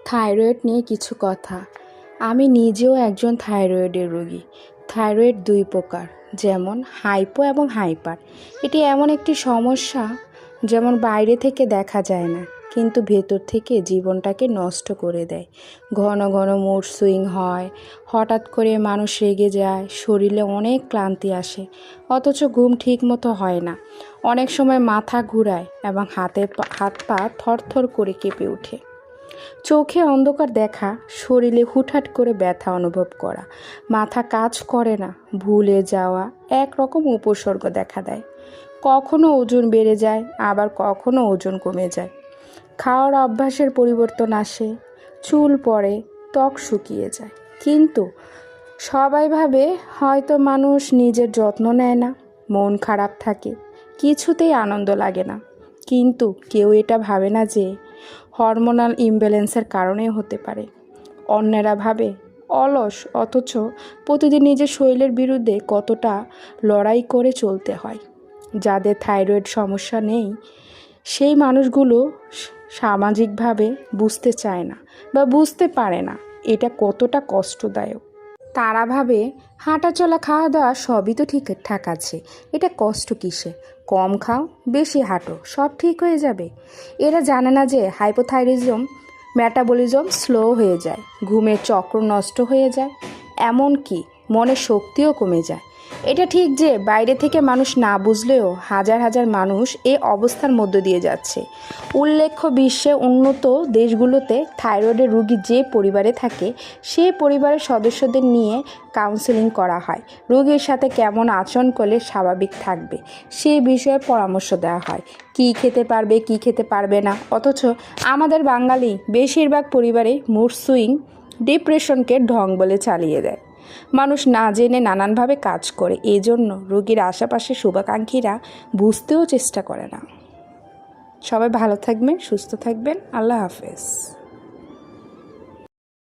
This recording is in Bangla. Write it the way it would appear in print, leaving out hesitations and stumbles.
থাইরয়েড নিয়ে কিছু কথা। আমি নিজেও একজন থাইরয়েডের রোগী। থাইরয়েড দুই প্রকার, যেমন হাইপো এবং হাইপার। এটি এমন একটি সমস্যা যেমন বাইরে থেকে দেখা যায় না, কিন্তু ভেতর থেকে জীবনটাকে নষ্ট করে দেয়। ঘন ঘন মুড সুইং হয়, হঠাৎ করে মানুষ রেগে যায়, শরীরে অনেক ক্লান্তি আসে, অথচ ঘুম ঠিক মতো হয় না। অনেক সময় মাথা ঘুরায় এবং হাত পা থরথর করে কেঁপে ওঠে। চোখে অন্ধকার দেখা, শরীরে হুটহাট করে ব্যথা অনুভব করা, মাথা কাজ করে না, ভুলে যাওয়া, একরকম উপসর্গ দেখা দেয়। কখনো ওজন বেড়ে যায়, আবার কখনো ওজন কমে যায়। খাওয়ার অভ্যাসের পরিবর্তন আসে, চুল পড়ে, ত্বক শুকিয়ে যায়। কিন্তু সবাই ভাবে হয়তো মানুষ নিজের যত্ন নেয় না, মন খারাপ থাকে, কিছুতেই আনন্দ লাগে না। কিন্তু কেউ এটা ভাবে না যে হরমোনাল ইমব্যালেন্সের কারণে হতে পারে। অন্যেরা ভাবে অলস, অথচ প্রতিদিন নিজের শরীরের বিরুদ্ধে কতটা লড়াই করে চলতে হয়। যাদের থাইরয়েড সমস্যা নেই সেই মানুষগুলো সামাজিকভাবে বুঝতে চায় না বা বুঝতে পারে না এটা কতটা কষ্টদায়ক। তারা ভাবে হাঁটা চলা খাওয়া দাওয়া সবই তো ঠিকঠাক আছে, এটা কষ্ট কিসে, কম খাও বেশি হাঁটো সব ঠিক হয়ে যাবে। এরা জানে না যে হাইপোথাইরয়েডিজম মেটাবলিজম স্লো হয়ে যায়, ঘুমের চক্র নষ্ট হয়ে যায়, এমনকি মনের শক্তিও কমে যায়। এটা ঠিক যে বাইরে থেকে মানুষ না বুঝলেও হাজার হাজার মানুষ এই অবস্থার মধ্য দিয়ে যাচ্ছে। উল্লেখ্য, বিশ্বে উন্নত দেশগুলোতে থাইরয়েডের রোগী যে পরিবারে থাকে সেই পরিবারের সদস্যদের নিয়ে কাউন্সেলিং করা হয়। রোগীর সাথে কেমন আচরণ করলে স্বাভাবিক থাকবে সেই বিষয়ে পরামর্শ দেওয়া হয়। কী খেতে পারবে কী খেতে পারবে না। অথচ আমাদের বাঙালি বেশিরভাগ পরিবারে মুড সুইং ডিপ্রেশনকে ঢং বলে চালিয়ে দেয়। মানুষ না জেনে নানানভাবে কাজ করে, এজন্য রোগীর আশেপাশে শুভাকাঙ্ক্ষীরা বুঝতেও চেষ্টা করে না। সবাই ভালো থাকবেন, সুস্থ থাকবেন। আল্লাহ হাফেজ।